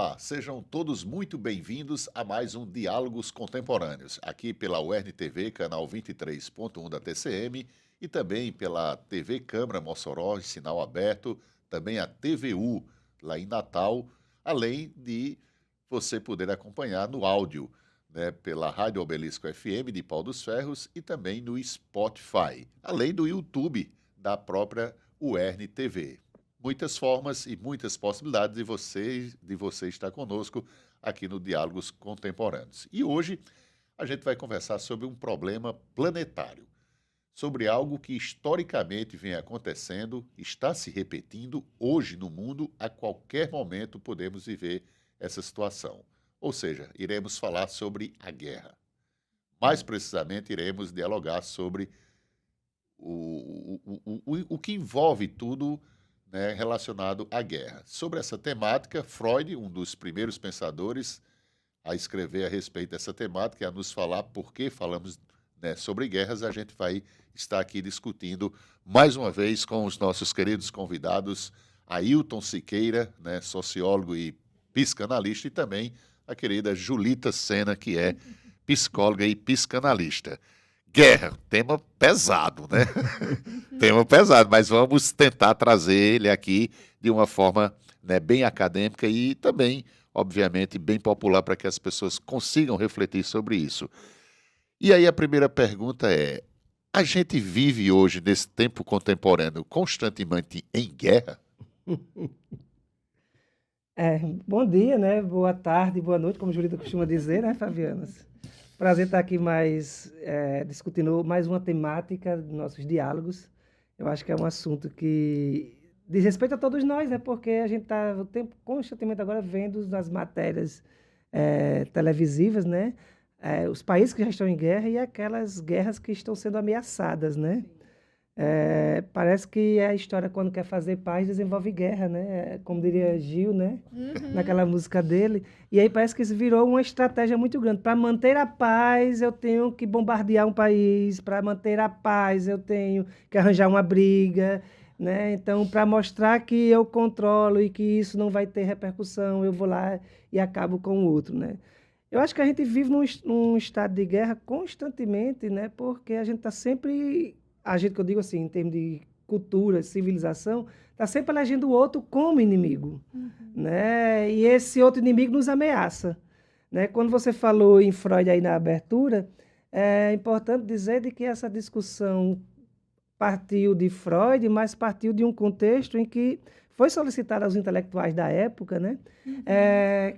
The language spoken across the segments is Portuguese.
Olá, sejam todos muito bem-vindos a mais um Diálogos Contemporâneos, aqui pela UERN TV, canal 23.1 da TCM, e também pela TV Câmara Mossoró, em sinal aberto, também a TVU, lá em Natal, além de você poder acompanhar no áudio, né, pela Rádio Obelisco FM de Pau dos Ferros e também no Spotify, além do YouTube da própria UERN TV. Muitas formas e muitas possibilidades de você estar conosco aqui no Diálogos Contemporâneos. E hoje a gente vai conversar sobre um problema planetário, sobre algo que historicamente vem acontecendo, está se repetindo hoje no mundo, a qualquer momento podemos viver essa situação. Ou seja, iremos falar sobre a guerra. Mais precisamente, iremos dialogar sobre o que envolve tudo, né, relacionado à guerra. Sobre essa temática, Freud, um dos primeiros pensadores a escrever a respeito dessa temática, a nos falar por que falamos, né, sobre guerras, a gente vai estar aqui discutindo mais uma vez com os nossos queridos convidados, Ailton Siqueira, né, sociólogo e psicanalista, e também a querida Julita Sena, que é psicóloga e psicanalista. Guerra, tema pesado, né? Tema pesado, mas vamos tentar trazer ele aqui de uma forma, né, bem acadêmica e também, obviamente, bem popular para que as pessoas consigam refletir sobre isso. E aí a primeira pergunta é: a gente vive hoje, nesse tempo contemporâneo, constantemente em guerra? É, bom dia, né? Boa tarde, boa noite, como a Julita costuma dizer, né, Fabiana? Prazer estar aqui discutindo mais uma temática dos nossos diálogos. Eu acho que é um assunto que diz respeito a todos nós, né? Porque a gente está o tempo constantemente agora vendo nas matérias televisivas, né? Os países que já estão em guerra e aquelas guerras que estão sendo ameaçadas, né? Parece que a história, quando quer fazer paz, desenvolve guerra, né? Como diria Gil, né? Naquela música dele. E aí parece que isso virou uma estratégia muito grande. Para manter a paz, eu tenho que bombardear um país. Para manter a paz, eu tenho que arranjar uma briga, né? Então, para mostrar que eu controlo e que isso não vai ter repercussão, eu vou lá e acabo com o outro, né? Eu acho que a gente vive num estado de guerra constantemente, né? Porque a gente está sempre, a gente que eu digo assim, em termos de cultura, civilização, está sempre elegendo o outro como inimigo, né? E esse outro inimigo nos ameaça, né? Quando você falou em Freud aí na abertura, é importante dizer de que essa discussão partiu de Freud, mas partiu de um contexto em que foi solicitado aos intelectuais da época, né,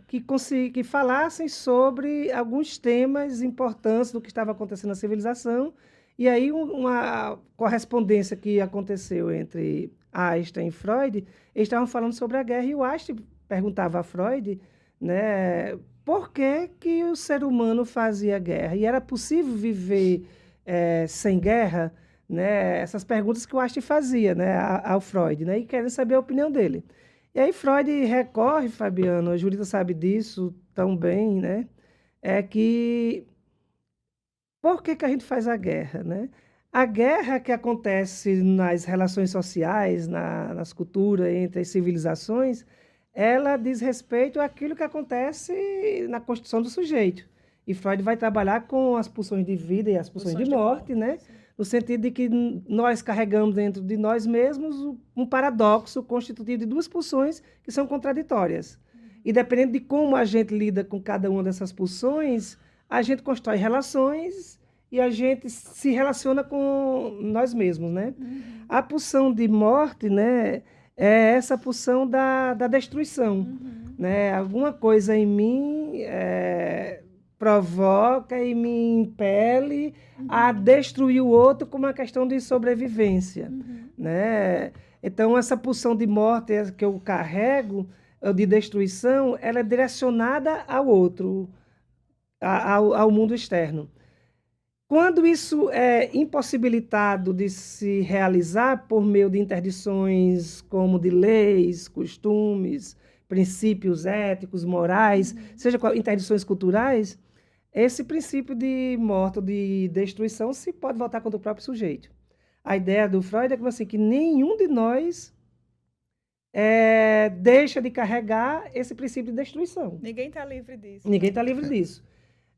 que falassem sobre alguns temas importantes do que estava acontecendo na civilização. E aí uma correspondência que aconteceu entre Einstein e Freud, eles estavam falando sobre a guerra, e o Einstein perguntava a Freud, né, por que que o ser humano fazia guerra? E era possível viver sem guerra? Né, essas perguntas que o Einstein fazia, né, ao Freud, né, e querendo saber a opinião dele. E aí Freud recorre, Fabiano, a Julita sabe disso tão bem, né, é que por que que a gente faz a guerra, né? A guerra que acontece nas relações sociais, nas culturas, entre as civilizações, ela diz respeito àquilo que acontece na constituição do sujeito. E Freud vai trabalhar com as pulsões de vida e as pulsões de morte, né? No sentido de que nós carregamos dentro de nós mesmos um paradoxo constitutivo de duas pulsões que são contraditórias. E dependendo de como a gente lida com cada uma dessas pulsões, a gente constrói relações e a gente se relaciona com nós mesmos, né? A pulsão de morte, né, é essa pulsão da destruição, né? Alguma coisa em mim provoca e me impele a destruir o outro como uma questão de sobrevivência, né? Então, essa pulsão de morte que eu carrego, de destruição, ela é direcionada ao outro, ao mundo externo. Quando isso é impossibilitado de se realizar por meio de interdições como de leis, costumes, princípios éticos, morais, seja interdições culturais, esse princípio de morte ou de destruição se pode voltar contra o próprio sujeito. A ideia do Freud é que, assim, que nenhum de nós deixa de carregar esse princípio de destruição. Ninguém está livre disso. Ninguém está livre disso.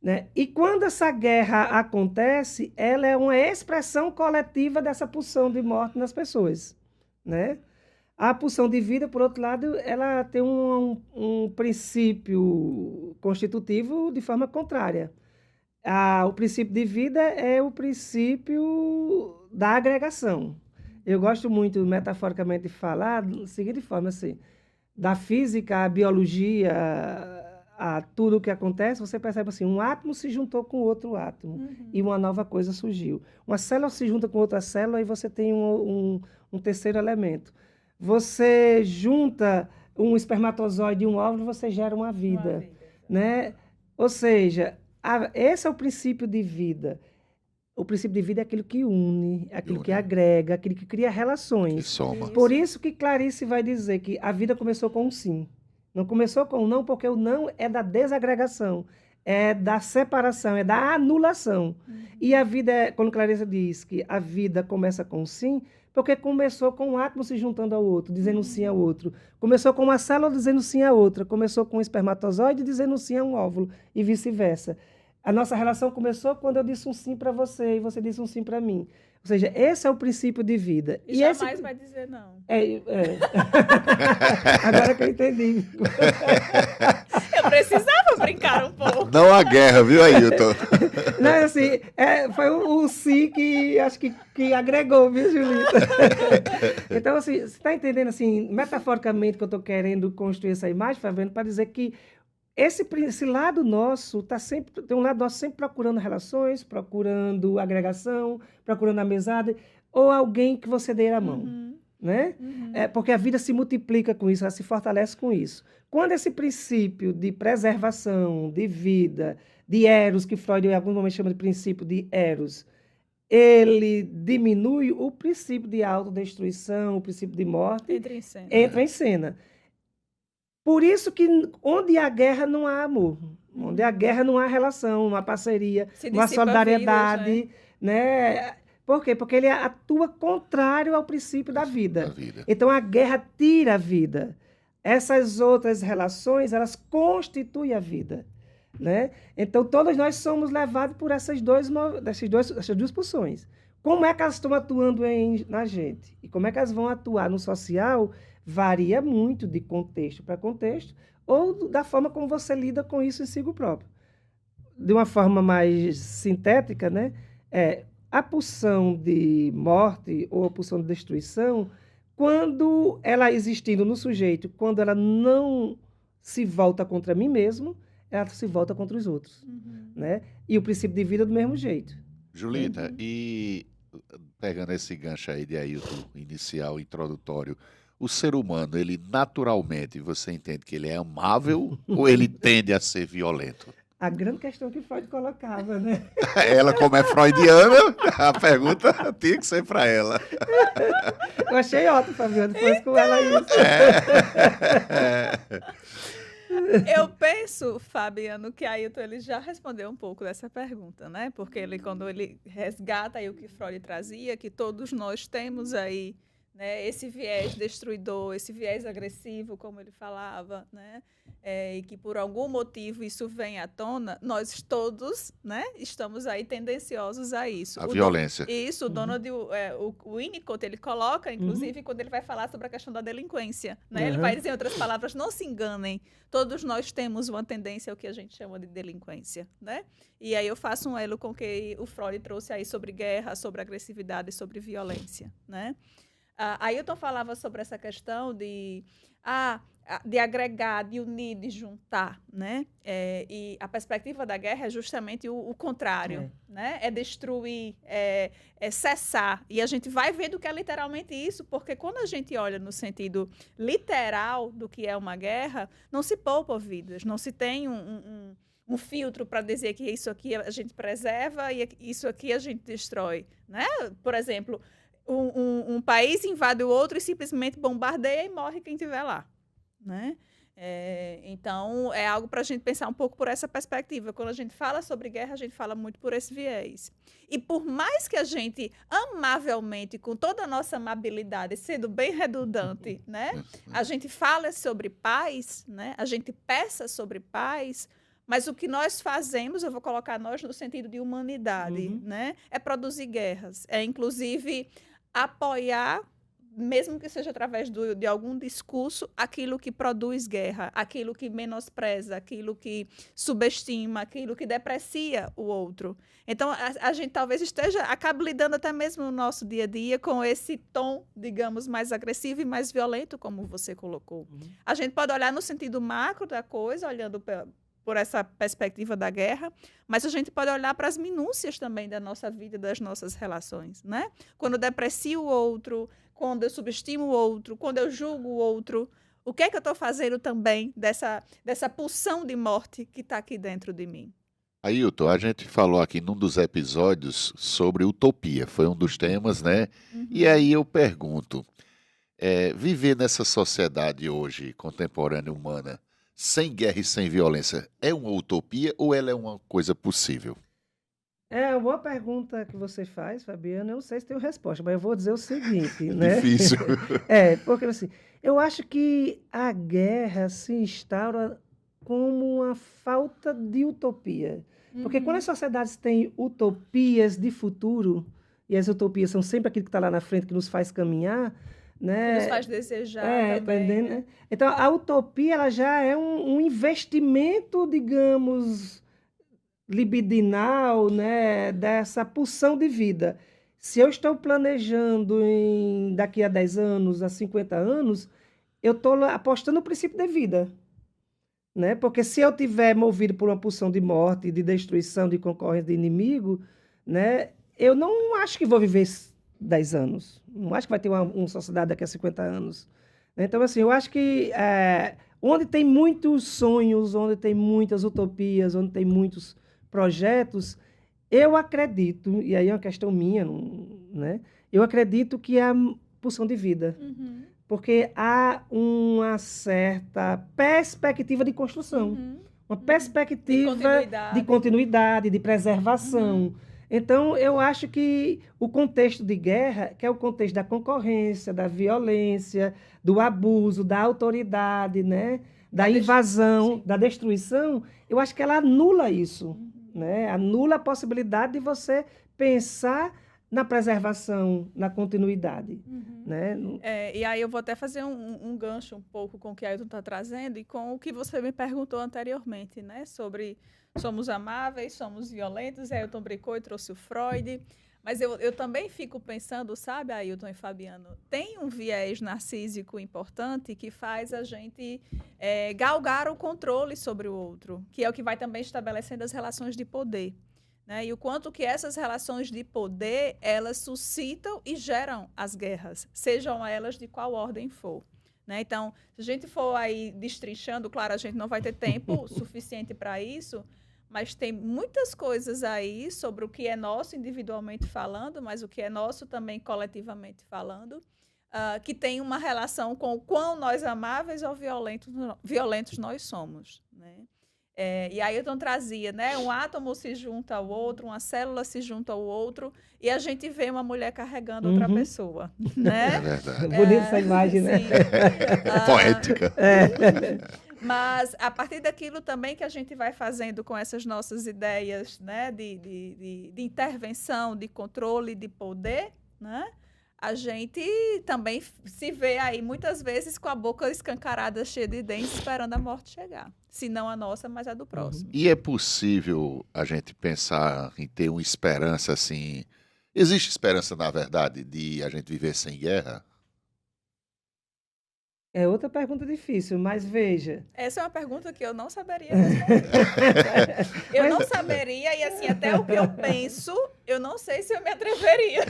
Né? E quando essa guerra acontece, ela é uma expressão coletiva dessa pulsão de morte nas pessoas. Né? A pulsão de vida, por outro lado, ela tem um princípio constitutivo de forma contrária. O princípio de vida é o princípio da agregação. Eu gosto muito, metaforicamente, de falar da seguinte forma, assim, da física, à biologia, a tudo o que acontece, você percebe assim, um átomo se juntou com outro átomo e uma nova coisa surgiu. Uma célula se junta com outra célula e você tem um terceiro elemento. Você junta um espermatozoide e um óvulo, você gera uma vida. Né? Ou seja, esse é o princípio de vida. O princípio de vida é aquilo que une, aquilo que agrega, aquilo que cria relações. Que soma. Por isso que Clarice vai dizer que a vida começou com um sim. Não começou com um não, porque o não é da desagregação, é da separação, é da anulação. E a vida, quando Clarice diz que a vida começa com um sim, porque começou com um átomo se juntando ao outro, dizendo sim ao outro. Começou com uma célula dizendo sim à outra. Começou com um espermatozoide dizendo sim a um óvulo e vice-versa. A nossa relação começou quando eu disse um sim para você e você disse um sim para mim. Ou seja, esse é o princípio de vida. E jamais vai dizer não. Agora que eu entendi. Eu precisava brincar um pouco. Não há guerra, viu, Ailton? Não, assim, foi um sim que acho que agregou, viu, Julita? Então, assim, você está entendendo, assim, metaforicamente que eu estou querendo construir essa imagem, Fabiano, para dizer que esse lado nosso tem um lado nosso sempre procurando relações, procurando agregação, procurando amizade, ou alguém que você dê a mão. Né? Porque a vida se multiplica com isso, ela se fortalece com isso. Quando esse princípio de preservação, de vida, de eros, que Freud em algum momento chama de princípio de eros, ele diminui, o princípio de autodestruição, o princípio de morte entra em cena. Por isso que onde há guerra não há amor, onde há guerra não há relação, não há parceria, não há solidariedade. Vidas, né? Por quê? Porque ele atua contrário ao princípio da vida. Então a guerra tira a vida. Essas outras relações, elas constituem a vida. Né? Então todos nós somos levados por essas duas pulsões. Como é que elas estão atuando na gente? E como é que elas vão atuar no social? Varia muito de contexto para contexto ou da forma como você lida com isso em si próprio. De uma forma mais sintética, né? A pulsão de morte ou a pulsão de destruição, quando ela existindo no sujeito, quando ela não se volta contra mim mesmo, ela se volta contra os outros. Né? E o princípio de vida do mesmo jeito. Julita, e pegando esse gancho aí de Ailton, inicial, introdutório, o ser humano, ele naturalmente, você entende que ele é amável ou ele tende a ser violento? A grande questão que Freud colocava, né? Ela, como é freudiana, a pergunta tinha que ser para ela. Eu achei ótimo, Fabiano, depois com ela isso. Eu penso, Fabiano, que Ailton ele já respondeu um pouco dessa pergunta, né? Porque quando ele resgata aí o que Freud trazia, que todos nós temos aí, né, esse viés destruidor, esse viés agressivo, como ele falava, né, e que por algum motivo isso vem à tona, nós todos, né, estamos aí tendenciosos a isso. A violência. Isso, o Donald Winnicott, ele coloca, inclusive, quando ele vai falar sobre a questão da delinquência. Né, ele vai dizer, em outras palavras, não se enganem, todos nós temos uma tendência ao que a gente chama de delinquência. Né? E aí eu faço um elo com o que o Freud trouxe aí sobre guerra, sobre agressividade, sobre violência. Né? Ailton falava sobre essa questão de agregar, de unir, de juntar, né? E a perspectiva da guerra é justamente o contrário, né? É destruir, é cessar. E a gente vai vendo que é literalmente isso, porque quando a gente olha no sentido literal do que é uma guerra, não se poupa vidas, não se tem um filtro para dizer que isso aqui a gente preserva e isso aqui a gente destrói, né? Por exemplo, um país invade o outro e simplesmente bombardeia e morre quem estiver lá. Né? Então, é algo para a gente pensar um pouco por essa perspectiva. Quando a gente fala sobre guerra, a gente fala muito por esse viés. E por mais que a gente, amavelmente, com toda a nossa amabilidade, sendo bem redundante, né, a gente fala sobre paz, né, a gente peça sobre paz, mas o que nós fazemos, eu vou colocar nós no sentido de humanidade, né, é produzir guerras, é inclusive apoiar, mesmo que seja através de algum discurso, aquilo que produz guerra, aquilo que menospreza, aquilo que subestima, aquilo que deprecia o outro. Então, a gente talvez acabe lidando até mesmo no nosso dia a dia com esse tom, digamos, mais agressivo e mais violento, como você colocou. A gente pode olhar no sentido macro da coisa, olhando por essa perspectiva da guerra, mas a gente pode olhar para as minúcias também da nossa vida, das nossas relações, né? Quando eu deprecio o outro, quando eu subestimo o outro, quando eu julgo o outro, o que é que eu estou fazendo também dessa pulsão de morte que está aqui dentro de mim? Ailton, a gente falou aqui num dos episódios sobre utopia, foi um dos temas, né? E aí eu pergunto, viver nessa sociedade hoje, contemporânea, humana, sem guerra e sem violência, é uma utopia ou ela é uma coisa possível? É uma boa pergunta que você faz, Fabiana. Eu não sei se tenho resposta, mas eu vou dizer o seguinte, né? Difícil. Porque assim, eu acho que a guerra se instaura como uma falta de utopia. Porque quando as sociedades têm utopias de futuro, e as utopias são sempre aquilo que está lá na frente, que nos faz caminhar, né? Que nos faz desejar também, entendendo, né? Então, a utopia ela já é um investimento, digamos, libidinal, né, dessa pulsão de vida. Se eu estou planejando daqui a 10 anos, a 50 anos, eu estou apostando no princípio de vida. Né? Porque se eu tiver movido por uma pulsão de morte, de destruição, de concorrência de inimigo, né, eu não acho que vou viver 10 anos. Não acho que vai ter uma sociedade daqui a 50 anos. Então, assim, eu acho que onde tem muitos sonhos, onde tem muitas utopias, onde tem muitos projetos, eu acredito, e aí é uma questão minha, né? Eu acredito que é a pulsão de vida. Porque há uma certa perspectiva de construção, uma perspectiva de continuidade, de preservação. Então, eu acho que o contexto de guerra, que é o contexto da concorrência, da violência, do abuso, da autoridade, né? Da invasão, da destruição, eu acho que ela anula isso. Né? Anula a possibilidade de você pensar na preservação, na continuidade. Né? E aí eu vou até fazer um gancho um pouco com o que a Ailton está trazendo e com o que você me perguntou anteriormente, né? Sobre somos amáveis, somos violentos, a Ailton brincou e trouxe o Freud, mas eu também fico pensando, sabe, Ailton e Fabiano, tem um viés narcísico importante que faz a gente galgar o controle sobre o outro, que é o que vai também estabelecendo as relações de poder. Né? E o quanto que essas relações de poder, elas suscitam e geram as guerras, sejam elas de qual ordem for. Né? Então, se a gente for aí destrinchando, claro, a gente não vai ter tempo suficiente para isso, mas tem muitas coisas aí sobre o que é nosso individualmente falando, mas o que é nosso também coletivamente falando, que tem uma relação com o quão nós amáveis ou violentos nós somos. Né? E aí Ailton trazia, né? Um átomo se junta ao outro, uma célula se junta ao outro, e a gente vê uma mulher carregando outra pessoa. Né? É verdade. Bonita essa imagem, né? Poética. Mas a partir daquilo também que a gente vai fazendo com essas nossas ideias, né? de intervenção, de controle, de poder, né? A gente também se vê aí muitas vezes com a boca escancarada, cheia de dentes, esperando a morte chegar. Se não a nossa, mas a do próximo. E é possível a gente pensar em ter uma esperança assim? Existe esperança, na verdade, de a gente viver sem guerra? É outra pergunta difícil, mas veja. Essa é uma pergunta que eu não saberia responder. Eu não saberia, e assim, até o que eu penso, eu não sei se eu me atreveria.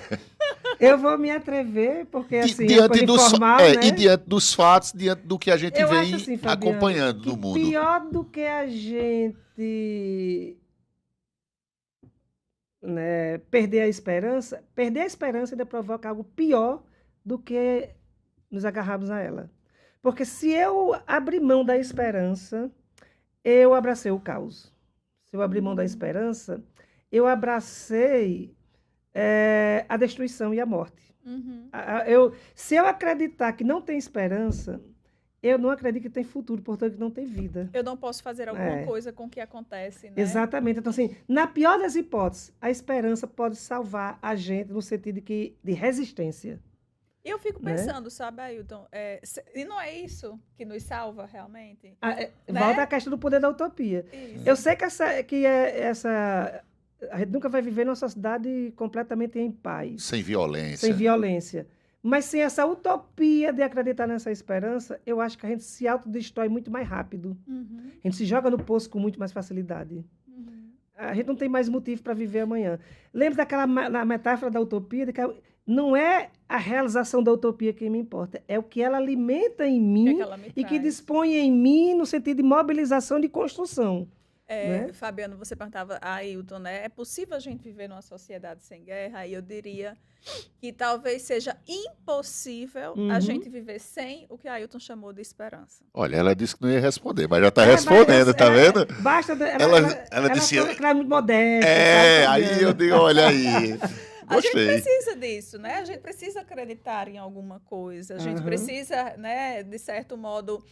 Eu vou me atrever, porque assim, diante informal, né? E diante dos fatos, diante do que a gente vem assim, Fabiano, acompanhando no mundo. Pior do que a gente perder a esperança ainda provoca algo pior do que nos agarrarmos a ela. Porque se eu abrir mão da esperança, eu abracei o caos. Se eu abrir mão da esperança, eu abracei a destruição e a morte. Se eu acreditar que não tem esperança, eu não acredito que tem futuro, portanto, que não tem vida. Eu não posso fazer alguma coisa com o que acontece, né? Exatamente. Então, assim, na pior das hipóteses, a esperança pode salvar a gente no sentido de resistência. Eu fico pensando, sabe, Ailton, e não é isso que nos salva realmente? Volta à questão do poder da utopia. Isso. Eu sei que a gente nunca vai viver numa sociedade completamente em paz. Sem violência. Sem violência. Mas sem essa utopia de acreditar nessa esperança, eu acho que a gente se autodestrói muito mais rápido. A gente se joga no poço com muito mais facilidade. A gente não tem mais motivo para viver amanhã. Lembra daquela metáfora da utopia? De que não é a realização da utopia que me importa, é o que ela alimenta em mim e que dispõe em mim no sentido de mobilização, de construção. Né? Fabiano, você perguntava a Ailton, né? É possível a gente viver numa sociedade sem guerra? E eu diria que talvez seja impossível a gente viver sem o que a Ailton chamou de esperança. Olha, ela disse que não ia responder, mas já está respondendo, tá vendo? Basta. Ela disse. Ela é muito modesta. Aí eu digo, olha aí. Gostei. A gente precisa disso, né? A gente precisa acreditar em alguma coisa. A gente precisa, né, de certo modo,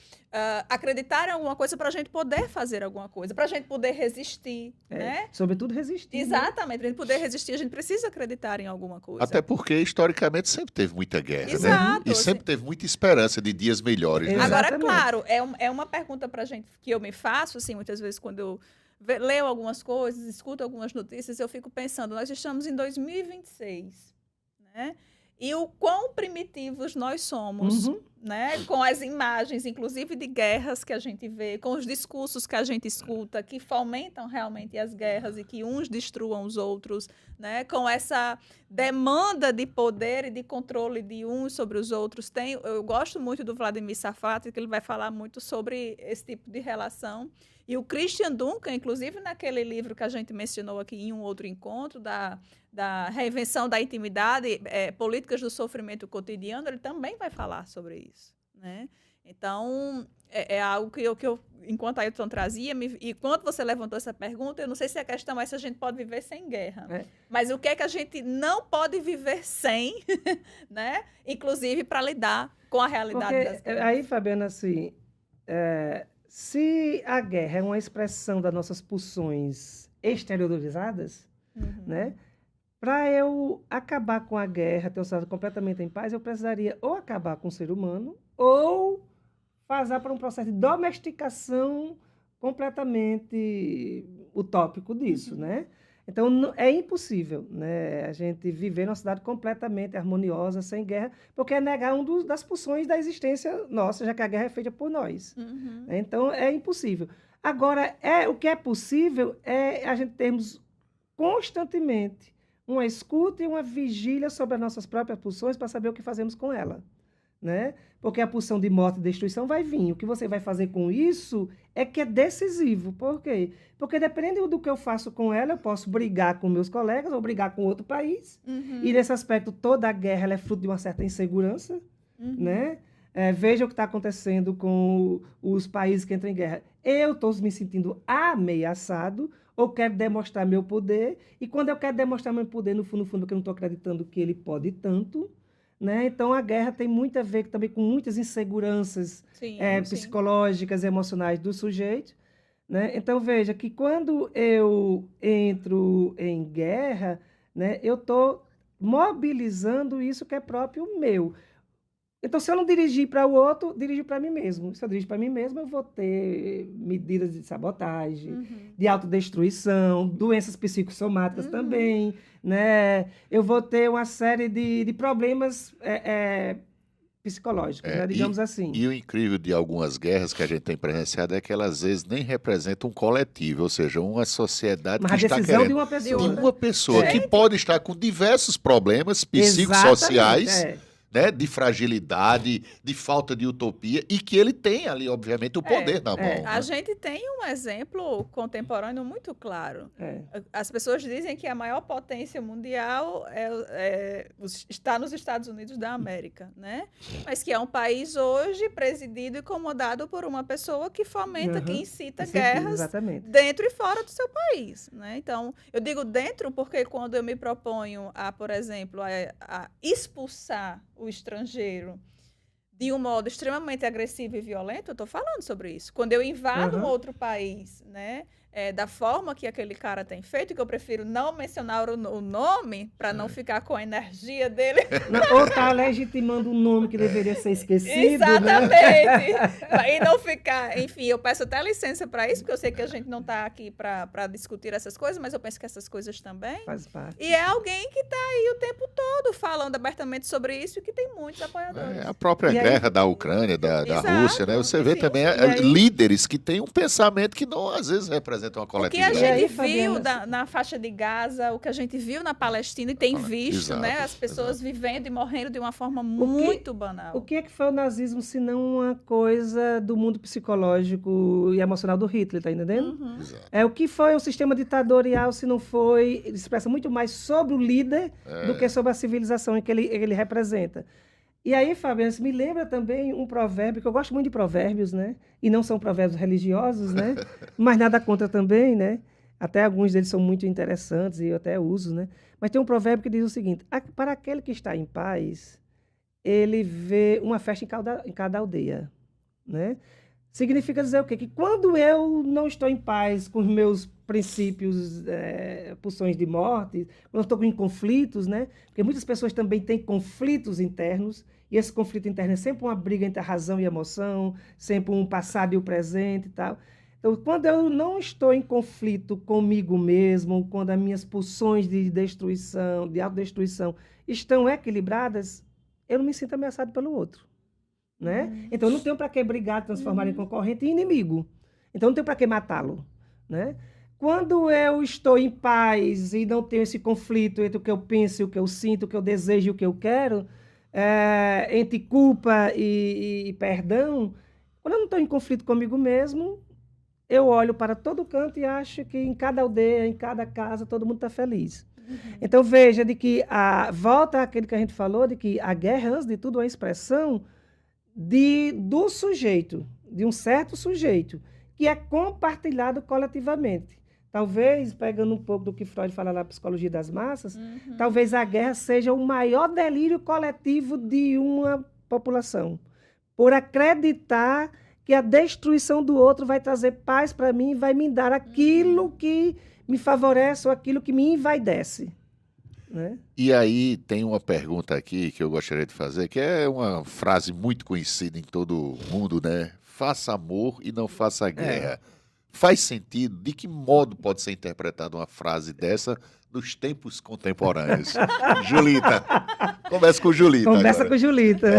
acreditar em alguma coisa para a gente poder fazer alguma coisa, para a gente poder resistir, né? Sobretudo resistir. Exatamente. Para a gente poder resistir, a gente precisa acreditar em alguma coisa. Até porque, historicamente, sempre teve muita guerra, Exato, né? E sempre teve muita esperança de dias melhores. Né? Agora, claro, é uma pergunta para a gente que eu me faço, assim, muitas vezes quando eu leio algumas coisas, escuto algumas notícias, eu fico pensando, nós estamos em 2026, né? E o quão primitivos nós somos, né? Com as imagens, inclusive de guerras que a gente vê, com os discursos que a gente escuta, que fomentam realmente as guerras e que uns destruam os outros, né? Com essa demanda de poder e de controle de uns sobre os outros. Eu gosto muito do Vladimir Safat, que ele vai falar muito sobre esse tipo de relação. E o Christian Duncan, inclusive naquele livro que a gente mencionou aqui em um outro encontro, da reinvenção da intimidade, políticas do sofrimento cotidiano, ele também vai falar sobre isso, né? Então, é algo que eu enquanto a Ailton trazia, e quando você levantou essa pergunta, eu não sei se a questão é se a gente pode viver sem guerra, mas o que é que a gente não pode viver sem, né? Inclusive para lidar com a realidade das guerras. Aí, Fabiana, assim, se a guerra é uma expressão das nossas pulsões exteriorizadas, né? Para eu acabar com a guerra, ter um estado completamente em paz, eu precisaria ou acabar com o ser humano ou passar por um processo de domesticação completamente utópico disso, né? Então, é impossível, né, a gente viver numa cidade completamente harmoniosa, sem guerra, porque é negar das pulsões da existência nossa, já que a guerra é feita por nós. Então, é impossível. Agora, o que é possível é a gente termos constantemente uma escuta e uma vigília sobre as nossas próprias pulsões para saber o que fazemos com ela, né? Porque a pulsão de morte e destruição vai vir. O que você vai fazer com isso é que é decisivo. Por quê? Porque dependendo do que eu faço com ela, eu posso brigar com meus colegas ou brigar com outro país. E nesse aspecto, toda a guerra ela é fruto de uma certa insegurança, né? Veja o que está acontecendo com os países que entram em guerra. Eu estou me sentindo ameaçado ou quero demonstrar meu poder. E quando eu quero demonstrar meu poder, no fundo, porque eu não estou acreditando que ele pode tanto, né? Então, a guerra tem muito a ver também com muitas inseguranças psicológicas, emocionais do sujeito, né? Então, veja que quando eu entro em guerra, né, eu estou mobilizando isso que é próprio meu. Então, se eu não dirigir para o outro, dirijo para mim mesmo. Se eu dirigir para mim mesmo, eu vou ter medidas de sabotagem, de autodestruição, doenças psicossomáticas também, né? Eu vou ter uma série de problemas psicológicos, né? Digamos assim. E o incrível de algumas guerras que a gente tem presenciado é que elas, às vezes, nem representam um coletivo, ou seja, uma sociedade que está querendo... de uma pessoa. De uma pessoa que pode estar com diversos problemas psicossociais, né, de fragilidade, de falta de utopia, e que ele tem ali, obviamente, o poder na mão. Né? A gente tem um exemplo contemporâneo muito claro. As pessoas dizem que a maior potência mundial está nos Estados Unidos da América, né? Mas que é um país hoje presidido e comandado por uma pessoa que fomenta, que incita guerras dentro e fora do seu país, né? Então, eu digo dentro porque quando eu me proponho a, por exemplo, a expulsar o estrangeiro de um modo extremamente agressivo e violento, eu estou falando sobre isso. Quando eu invado um outro país, né, da forma que aquele cara tem feito, que eu prefiro não mencionar o nome para não ficar com a energia dele. Ou está legitimando um nome que deveria ser esquecido. Exatamente. Né? E não ficar... Enfim, eu peço até licença para isso, porque eu sei que a gente não está aqui para discutir essas coisas, mas eu penso que essas coisas também. Faz parte. E é alguém que está aí o tempo todo falando abertamente sobre isso e que tem muitos apoiadores. A própria guerra da Ucrânia, da Rússia, né? Você vê também líderes que têm um pensamento que não, às vezes, representa uma coletividade. O que a gente viu na faixa de Gaza, o que a gente viu na Palestina e tem visto, né? As pessoas vivendo e morrendo de uma forma muito banal. O que é que foi o nazismo, se não uma coisa do mundo psicológico e emocional do Hitler, tá entendendo? O que foi o sistema ditatorial, se não foi... Ele expressa muito mais sobre o líder do que sobre a civilização em que ele representa. E aí, Fabiano, me lembra também um provérbio, que eu gosto muito de provérbios, né? E não são provérbios religiosos, né? Mas nada contra também, né? Até alguns deles são muito interessantes e eu até uso, né? Mas tem um provérbio que diz o seguinte: para aquele que está em paz, ele vê uma festa em cada aldeia, né? Significa dizer o quê? Que quando eu não estou em paz com os meus princípios, pulsões de morte, quando eu estou em conflitos, né? Porque muitas pessoas também têm conflitos internos, e esse conflito interno é sempre uma briga entre a razão e a emoção, sempre um passado e o presente e tal. Então, quando eu não estou em conflito comigo mesmo, quando as minhas pulsões de destruição, de autodestruição, estão equilibradas, eu não me sinto ameaçado pelo outro. Né? Então, eu não tenho para que brigar, transformar em concorrente e inimigo. Então, eu não tenho para que matá-lo. Né? Quando eu estou em paz e não tenho esse conflito entre o que eu penso, o que eu sinto, o que eu desejo e o que eu quero, entre culpa e perdão, quando eu não estou em conflito comigo mesmo, eu olho para todo canto e acho que em cada aldeia, em cada casa, todo mundo está feliz. Então, veja de que volta àquele que a gente falou, de que a guerra, antes de tudo, é uma expressão do sujeito, de um certo sujeito, que é compartilhado coletivamente. Talvez, pegando um pouco do que Freud fala na psicologia das massas, talvez a guerra seja o maior delírio coletivo de uma população, por acreditar que a destruição do outro vai trazer paz para mim, vai me dar aquilo que me favorece ou aquilo que me envaidece. Né? E aí tem uma pergunta aqui que eu gostaria de fazer, que é uma frase muito conhecida em todo mundo, né? Faça amor e não faça guerra. Faz sentido? De que modo pode ser interpretada uma frase dessa nos tempos contemporâneos? Julita, começa com Julita. Começa com Julita.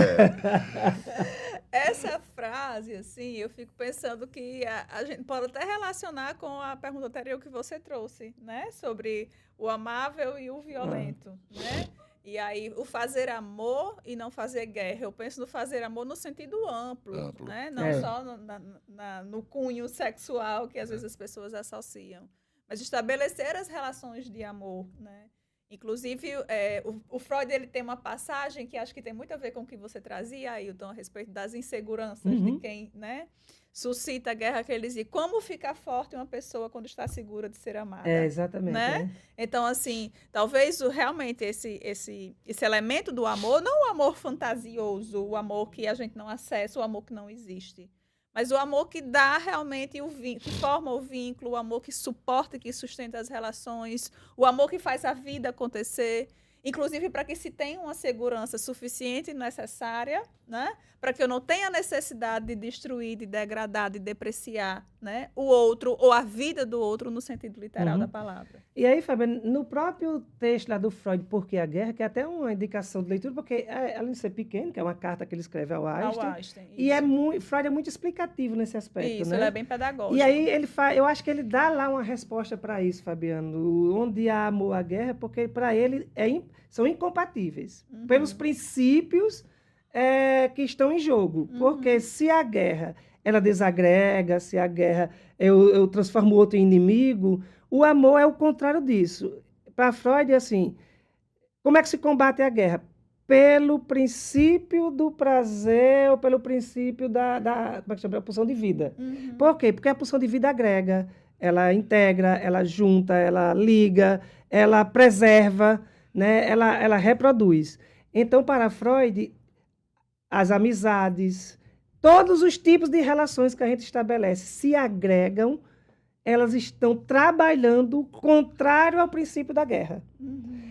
Essa frase, assim, eu fico pensando que a gente pode até relacionar com a pergunta anterior que você trouxe, né? Sobre o amável e o violento, né? E aí, o fazer amor e não fazer guerra. Eu penso no fazer amor no sentido amplo. Né? Não só no cunho sexual que às vezes as pessoas associam. Mas estabelecer as relações de amor, né? Inclusive, o Freud ele tem uma passagem que acho que tem muito a ver com o que você trazia, Ailton, a respeito das inseguranças de quem, né, suscita a guerra, que ele dizia, como ficar forte uma pessoa quando está segura de ser amada. Exatamente. Né? Então, assim, talvez realmente esse elemento do amor, não o amor fantasioso, o amor que a gente não acessa, o amor que não existe, mas o amor que dá realmente que forma o vínculo, o amor que suporta e que sustenta as relações, o amor que faz a vida acontecer, inclusive para que se tenha uma segurança suficiente e necessária, né? Para que eu não tenha necessidade de destruir, de degradar, de depreciar, né? O outro ou a vida do outro no sentido literal da palavra. E aí, Fabiana, no próprio texto lá do Freud, Por que a Guerra, que é até uma indicação de leitura, porque além de ser pequeno, que é uma carta que ele escreve ao Einstein, e Freud é muito explicativo nesse aspecto, isso, né? ele é bem pedagógico. E aí eu acho que ele dá lá uma resposta para isso, Fabiano, onde há amor à guerra, porque para ele são incompatíveis, pelos princípios que estão em jogo. Porque se a guerra ela desagrega, se a guerra eu transformo o outro em inimigo, o amor é o contrário disso. Para Freud, assim, como é que se combate a guerra? Pelo princípio do prazer ou pelo princípio da como é que chama? A pulsão de vida. Por quê? Porque a pulsão de vida agrega, ela integra, ela junta, ela liga, ela preserva, né? Ela reproduz. Então, para Freud, as amizades, todos os tipos de relações que a gente estabelece se agregam, elas estão trabalhando contrário ao princípio da guerra.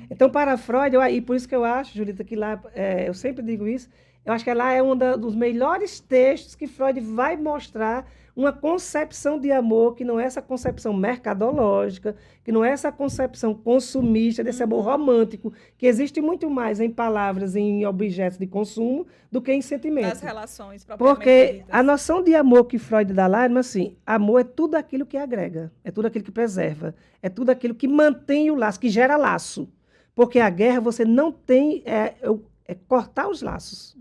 Então, para Freud, e por isso que eu acho, Julita, que lá, eu sempre digo isso, eu acho que lá é um dos melhores textos que Freud vai mostrar uma concepção de amor que não é essa concepção mercadológica, que não é essa concepção consumista, desse amor romântico, que existe muito mais em palavras, em objetos de consumo, do que em sentimentos. Das relações propriamente Porque ditas. a noção de amor que Freud dá lá é assim, amor é tudo aquilo que agrega, é tudo aquilo que preserva, é tudo aquilo que mantém o laço, que gera laço. Porque a guerra você não tem, é cortar os laços.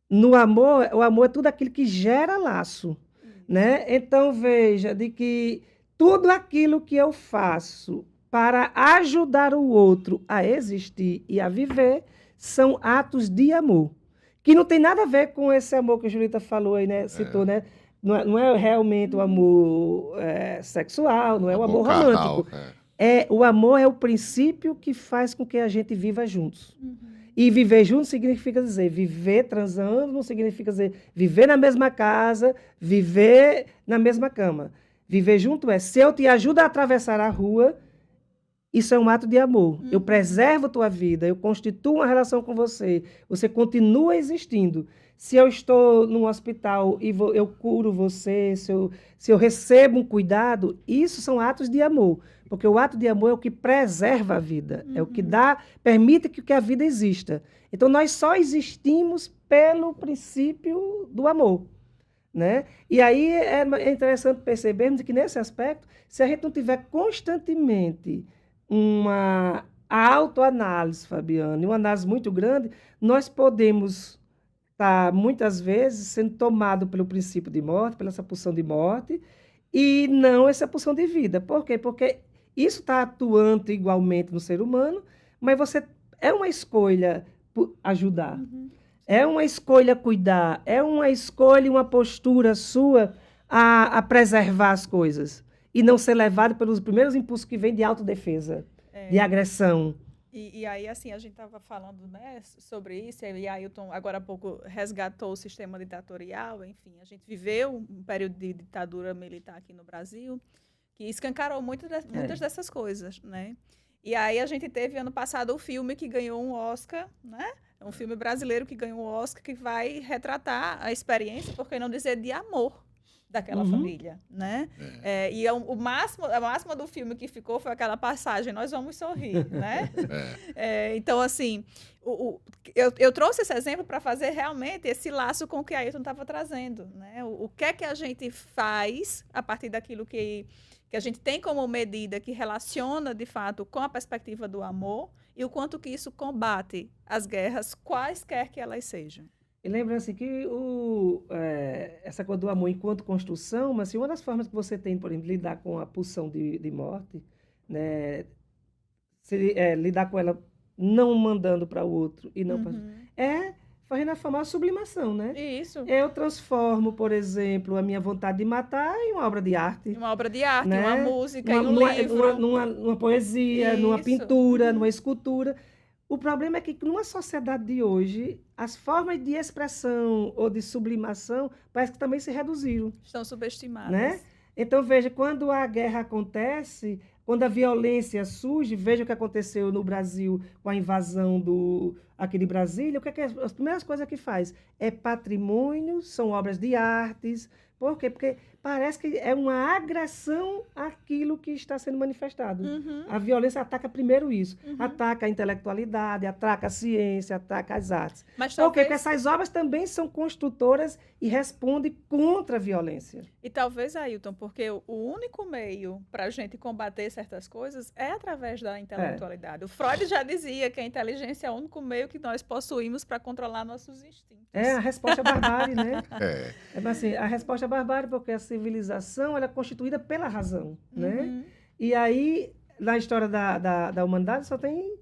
No amor, o amor é tudo aquilo que gera laço. Né? Então, veja, de que tudo aquilo que eu faço para ajudar o outro a existir e a viver são atos de amor, que não tem nada a ver com esse amor que a Julita falou aí, né? Citou, né? Não é realmente o amor sexual, não é o amor romântico. O amor é o princípio que faz com que a gente viva juntos. E viver junto significa dizer, viver transando não significa dizer viver na mesma casa, viver na mesma cama. Viver junto se eu te ajudo a atravessar a rua, isso é um ato de amor. Eu preservo tua vida, eu constituo uma relação com você, você continua existindo. Se eu estou num hospital e eu curo você, se eu recebo um cuidado, isso são atos de amor. Porque o ato de amor é o que preserva a vida, é o que permite que a vida exista. Então, nós só existimos pelo princípio do amor. Né? E aí é interessante percebermos que, nesse aspecto, se a gente não tiver constantemente uma autoanálise, Fabiana, e uma análise muito grande, nós podemos estar, muitas vezes, sendo tomado pelo princípio de morte, pela essa pulsão de morte, e não essa pulsão de vida. Por quê? Porque isso está atuando igualmente no ser humano, mas é uma escolha ajudar, é uma escolha cuidar, é uma escolha, uma postura sua a preservar as coisas e não ser levado pelos primeiros impulsos que vêm de autodefesa, de agressão. E aí, assim, a gente estava falando, né, sobre isso, e Ailton, agora há pouco, resgatou o sistema ditatorial, enfim, a gente viveu um período de ditadura militar aqui no Brasil, que escancarou muitas dessas coisas, né? E aí a gente teve, ano passado, o filme que ganhou um Oscar, né? Um filme brasileiro que ganhou um Oscar, que vai retratar a experiência, por que não dizer, de amor daquela família, né? E a máxima do filme que ficou foi aquela passagem, nós vamos sorrir, né? Então, assim, eu trouxe esse exemplo para fazer realmente esse laço com o que a Ailton estava trazendo, né? O que é que a gente faz a partir daquilo que a gente tem como medida que relaciona, de fato, com a perspectiva do amor e o quanto que isso combate as guerras, quaisquer que elas sejam. E lembra-se que essa coisa do amor enquanto construção, mas assim, uma das formas que você tem, por exemplo, de lidar com a pulsão de morte, né, lidar com ela não mandando para o outro e não fazendo a famosa sublimação, né? Isso. Eu transformo, por exemplo, a minha vontade de matar em uma obra de arte. Uma obra de arte, né? uma música, em um livro. Numa poesia, numa pintura, numa escultura. O problema é que, numa sociedade de hoje, as formas de expressão ou de sublimação parece que também se reduziram. Estão subestimadas. Né? Então, veja, quando a guerra acontece, Quando a violência surge, veja o que aconteceu no Brasil com a invasão aqui de Brasília, o que é que as primeiras coisas que faz? É patrimônio, são obras de artes. Por quê? Porque parece que é uma agressão àquilo que está sendo manifestado. A violência ataca primeiro isso. Ataca a intelectualidade, ataca a ciência, ataca as artes. Mas Por quê? talvez... Porque essas obras também são construtoras e respondem contra a violência. E talvez, Ailton, porque o único meio para a gente combater certas coisas é através da intelectualidade. O Freud já dizia que a inteligência é o único meio que nós possuímos para controlar nossos instintos. É a resposta à barbárie, né? É. Assim, a resposta à barbárie, porque a civilização ela é constituída pela razão, né? E aí, na história da humanidade, só tem...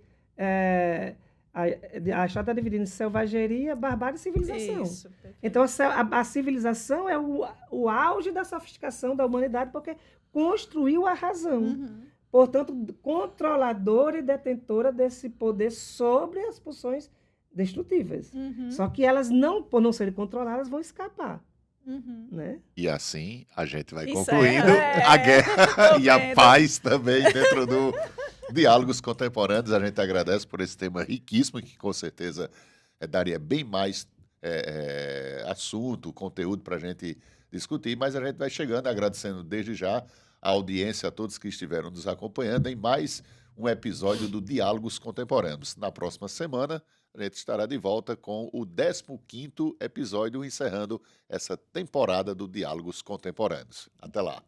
a história está dividida em selvageria, barbárie e civilização. Isso, então, a civilização é o auge da sofisticação da humanidade, porque construiu a razão. Portanto, controladora e detentora desse poder sobre as pulsões destrutíveis. Só que elas, por não serem controladas, vão escapar. Né? E assim a gente vai Isso concluindo a guerra e a paz também dentro do Diálogos Contemporâneos. A gente agradece por esse tema riquíssimo, que com certeza daria bem mais assunto, conteúdo para a gente discutir, mas a gente vai chegando, agradecendo desde já a audiência, a todos que estiveram nos acompanhando em mais um episódio do Diálogos Contemporâneos. Na próxima semana, a gente estará de volta com o 15º episódio, encerrando essa temporada do Diálogos Contemporâneos. Até lá!